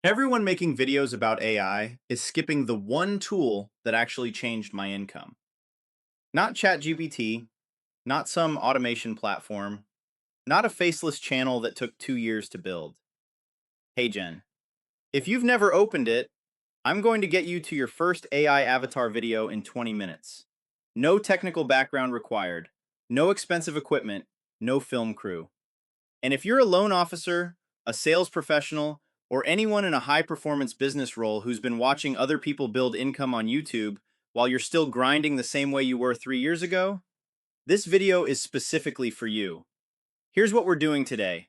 Everyone making videos about AI is skipping the one tool that actually changed my income. Not ChatGPT, not some automation platform, not a faceless channel that took 2 years to build. HeyGen. If you've never opened it, I'm going to get you to your first AI avatar video in 20 minutes. No technical background required, no expensive equipment, no film crew. And if you're a loan officer, a sales professional, or anyone in a high performance business role who's been watching other people build income on YouTube while you're still grinding the same way you were 3 years ago, this video is specifically for you. Here's what we're doing today.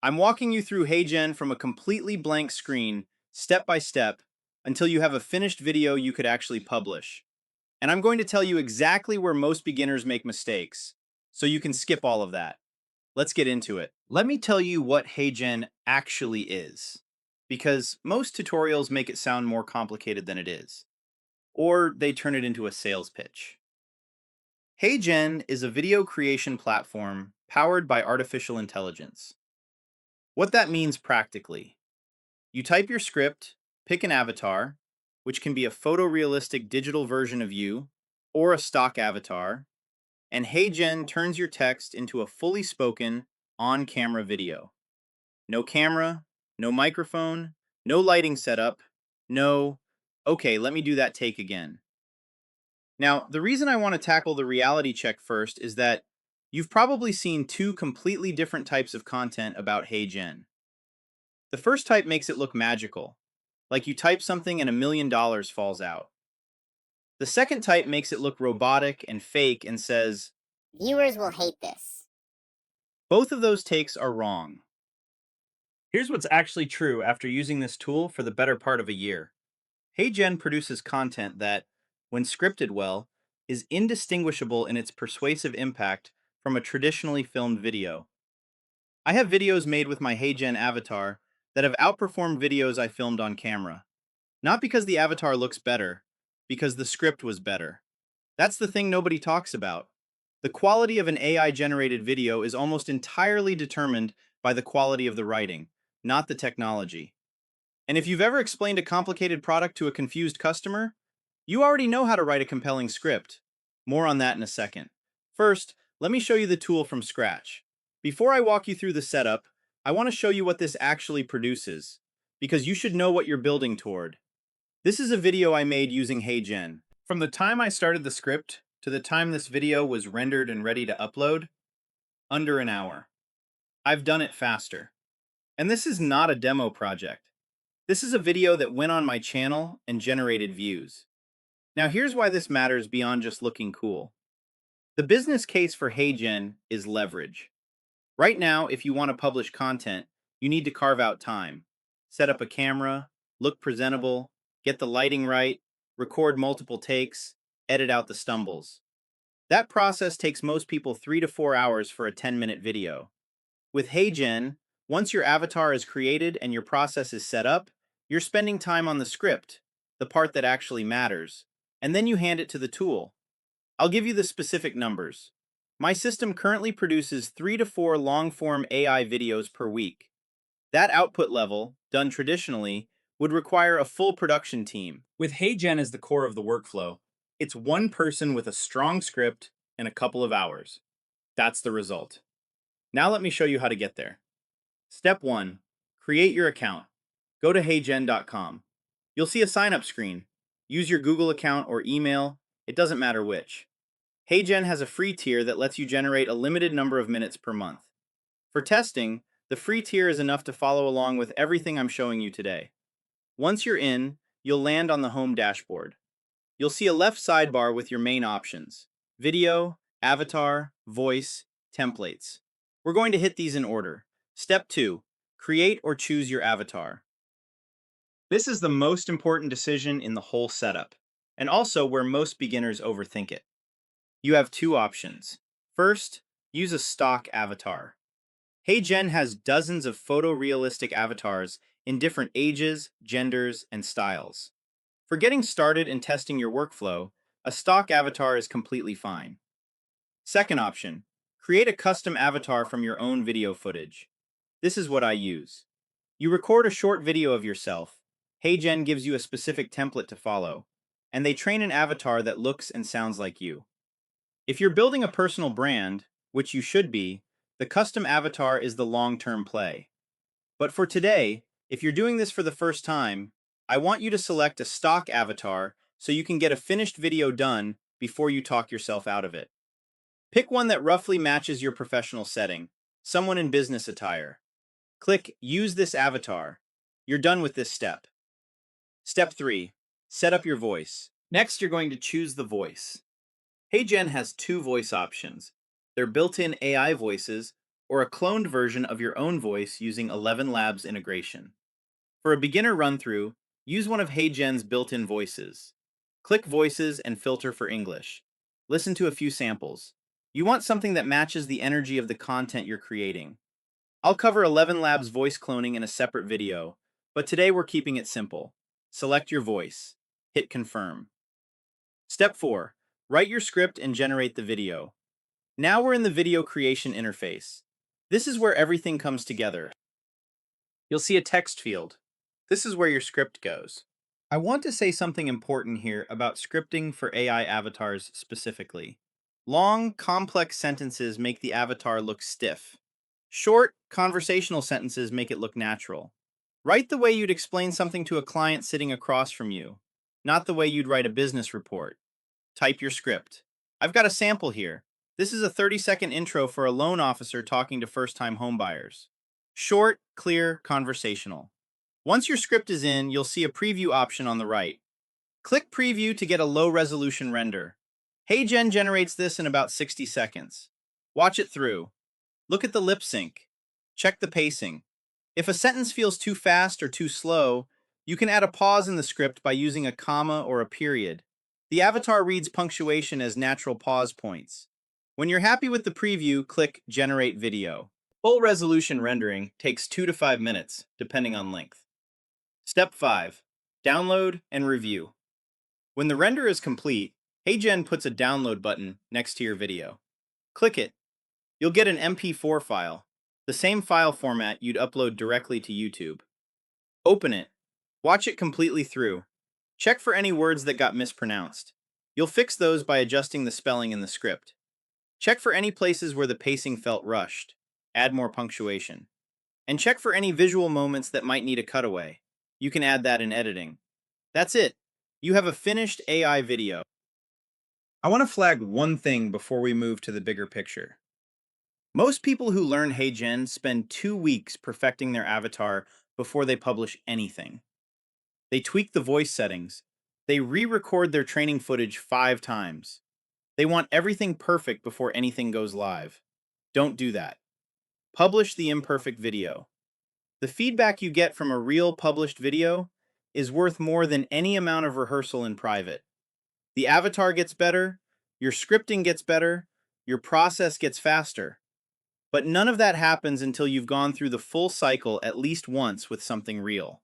I'm walking you through HeyGen from a completely blank screen, step by step, until you have a finished video you could actually publish. And I'm going to tell you exactly where most beginners make mistakes, so you can skip all of that. Let's get into it. Let me tell you what HeyGen actually is, because most tutorials make it sound more complicated than it is, or they turn it into a sales pitch. HeyGen is a video creation platform powered by artificial intelligence. What that means practically: you type your script, pick an avatar, which can be a photorealistic digital version of you, or a stock avatar, and HeyGen turns your text into a fully spoken, on-camera video. No camera, no microphone, no lighting setup, no, okay, let me do that take again. Now, the reason I want to tackle the reality check first is that you've probably seen two completely different types of content about HeyGen. The first type makes it look magical, like you type something and $1 million falls out. The second type makes it look robotic and fake and says, Viewers will hate this. both of those takes are wrong. Here's what's actually true after using this tool for the better part of a year. HeyGen produces content that, when scripted well, is indistinguishable in its persuasive impact from a traditionally filmed video. I have videos made with my HeyGen avatar that have outperformed videos I filmed on camera. Not because the avatar looks better, because the script was better. That's the thing nobody talks about. The quality of an AI generated video is almost entirely determined by the quality of the writing, not the technology. And if you've ever explained a complicated product to a confused customer, you already know how to write a compelling script. More on that in a second. First, let me show you the tool from scratch. Before I walk you through the setup, I want to show you what this actually produces, because you should know what you're building toward. This is a video I made using HeyGen. From the time I started the script to the time this video was rendered and ready to upload, under an hour. I've done it faster. And this is not a demo project. This is a video that went on my channel and generated views. Now here's why this matters beyond just looking cool. The business case for HeyGen is leverage. Right now, if you want to publish content, you need to carve out time, set up a camera, look presentable, get the lighting right, record multiple takes, edit out the stumbles. That process takes most people 3 to 4 hours for a 10-minute video. With HeyGen, once your avatar is created and your process is set up, you're spending time on the script, the part that actually matters, and then you hand it to the tool. I'll give you the specific numbers. My system currently produces 3 to 4 long-form AI videos per week. That output level, done traditionally, would require a full production team. With HeyGen as the core of the workflow, it's one person with a strong script and a couple of hours. That's the result. Now let me show you how to get there. Step 1. Create your account. Go to heygen.com. You'll see a sign-up screen. Use your Google account or email, it doesn't matter which. HeyGen has a free tier that lets you generate a limited number of minutes per month. For testing, the free tier is enough to follow along with everything I'm showing you today. Once you're in, you'll land on the home dashboard. You'll see a left sidebar with your main options: video, avatar, voice, templates. We're going to hit these in order. Step 2. Create or choose your avatar. This is the most important decision in the whole setup, and also where most beginners overthink it. You have two options. First, use a stock avatar. HeyGen has dozens of photorealistic avatars in different ages, genders, and styles. For getting started and testing your workflow, a stock avatar is completely fine. Second option, create a custom avatar from your own video footage. This is what I use. You record a short video of yourself. HeyGen gives you a specific template to follow, and they train an avatar that looks and sounds like you. If you're building a personal brand, which you should be, the custom avatar is the long-term play. But for today, if you're doing this for the first time, I want you to select a stock avatar so you can get a finished video done before you talk yourself out of it. Pick one that roughly matches your professional setting, someone in business attire. Click Use this avatar. You're done with this step. Step 3. Set up your voice. Next, you're going to choose the voice. HeyGen has two voice options. They're built-in AI voices or a cloned version of your own voice using 11 Labs integration. For a beginner run-through, use one of HeyGen's built-in voices. Click Voices and filter for English. Listen to a few samples. You want something that matches the energy of the content you're creating. I'll cover 11 Labs voice cloning in a separate video, but today we're keeping it simple. Select your voice. Hit Confirm. Step 4. Write your script and generate the video. Now we're in the video creation interface. This is where everything comes together. You'll see a text field. This is where your script goes. I want to say something important here about scripting for AI avatars specifically. Long, complex sentences make the avatar look stiff. Short, conversational sentences make it look natural. Write the way you'd explain something to a client sitting across from you, not the way you'd write a business report. Type your script. I've got a sample here. This is a 30-second intro for a loan officer talking to first-time homebuyers. Short, clear, conversational. Once your script is in, you'll see a preview option on the right. Click Preview to get a low-resolution render. HeyGen generates this in about 60 seconds. Watch it through. Look at the lip sync. Check the pacing. If a sentence feels too fast or too slow, you can add a pause in the script by using a comma or a period. The avatar reads punctuation as natural pause points. When you're happy with the preview, click Generate Video. Full resolution rendering takes 2 to 5 minutes, depending on length. Step 5. Download and review. When the render is complete, HeyGen puts a download button next to your video. Click it. You'll get an MP4 file, the same file format you'd upload directly to YouTube. Open it. Watch it completely through. Check for any words that got mispronounced. You'll fix those by adjusting the spelling in the script. Check for any places where the pacing felt rushed. Add more punctuation. And check for any visual moments that might need a cutaway. You can add that in editing. That's it. You have a finished AI video. I want to flag one thing before we move to the bigger picture. Most people who learn HeyGen spend 2 weeks perfecting their avatar before they publish anything. They tweak the voice settings. They re-record their training footage 5 times. They want everything perfect before anything goes live. Don't do that. Publish the imperfect video. The feedback you get from a real published video is worth more than any amount of rehearsal in private. The avatar gets better, your scripting gets better, your process gets faster. But none of that happens until you've gone through the full cycle at least once with something real.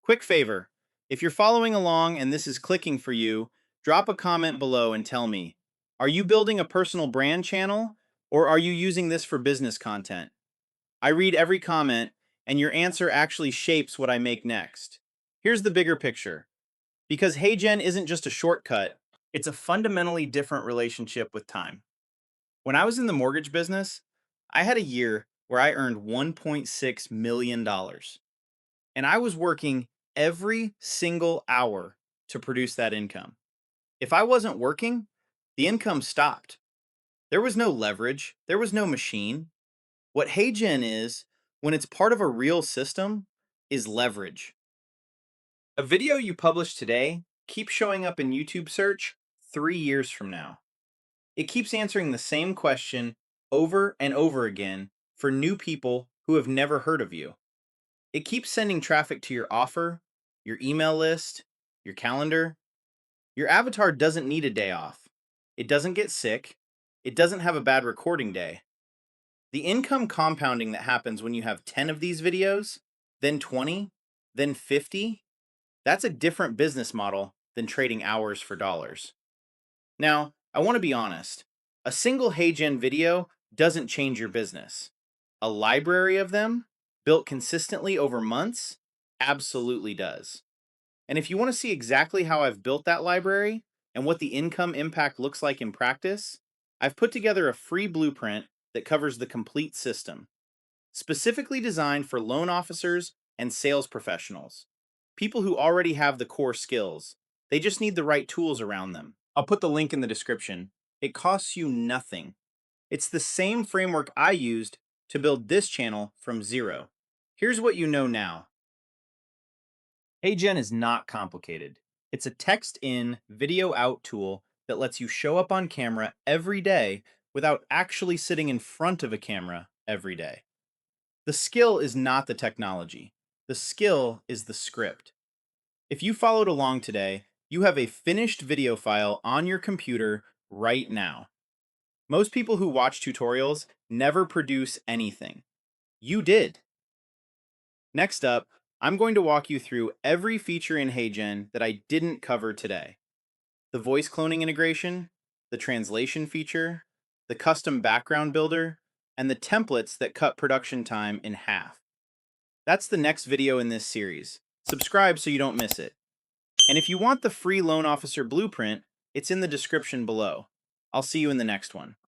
Quick favor, if you're following along and this is clicking for you, drop a comment below and tell me, are you building a personal brand channel or are you using this for business content? I read every comment and your answer actually shapes what I make next. Here's the bigger picture. Because HeyGen isn't just a shortcut, it's a fundamentally different relationship with time. When I was in the mortgage business, I had a year where I earned $1.6 million. And I was working every single hour to produce that income. If I wasn't working, the income stopped. There was no leverage. There was no machine. What HeyGen is, when it's part of a real system, is leverage. A video you publish today keeps showing up in YouTube search 3 years from now. It keeps answering the same question over and over again for new people who have never heard of you. It keeps sending traffic to your offer, your email list, your calendar. Your avatar doesn't need a day off. It doesn't get sick. It doesn't have a bad recording day. The income compounding that happens when you have 10 of these videos, then 20, then 50, that's a different business model than trading hours for dollars. Now, I want to be honest. A single HeyGen video doesn't change your business. A library of them Built consistently over months? Absolutely does. And if you want to see exactly how I've built that library and what the income impact looks like in practice, I've put together a free blueprint that covers the complete system, specifically designed for loan officers and sales professionals, people who already have the core skills. They just need the right tools around them. I'll put the link in the description. It costs you nothing. It's the same framework I used to build this channel from zero. Here's what you know now. HeyGen is not complicated. It's a text in, video out tool that lets you show up on camera every day without actually sitting in front of a camera every day. The skill is not the technology. The skill is the script. If you followed along today, you have a finished video file on your computer right now. Most people who watch tutorials never produce anything. You did. Next up, I'm going to walk you through every feature in HeyGen that I didn't cover today. The voice cloning integration, the translation feature, the custom background builder, and the templates that cut production time in half. That's the next video in this series. Subscribe so you don't miss it. And if you want the free loan officer blueprint, it's in the description below. I'll see you in the next one.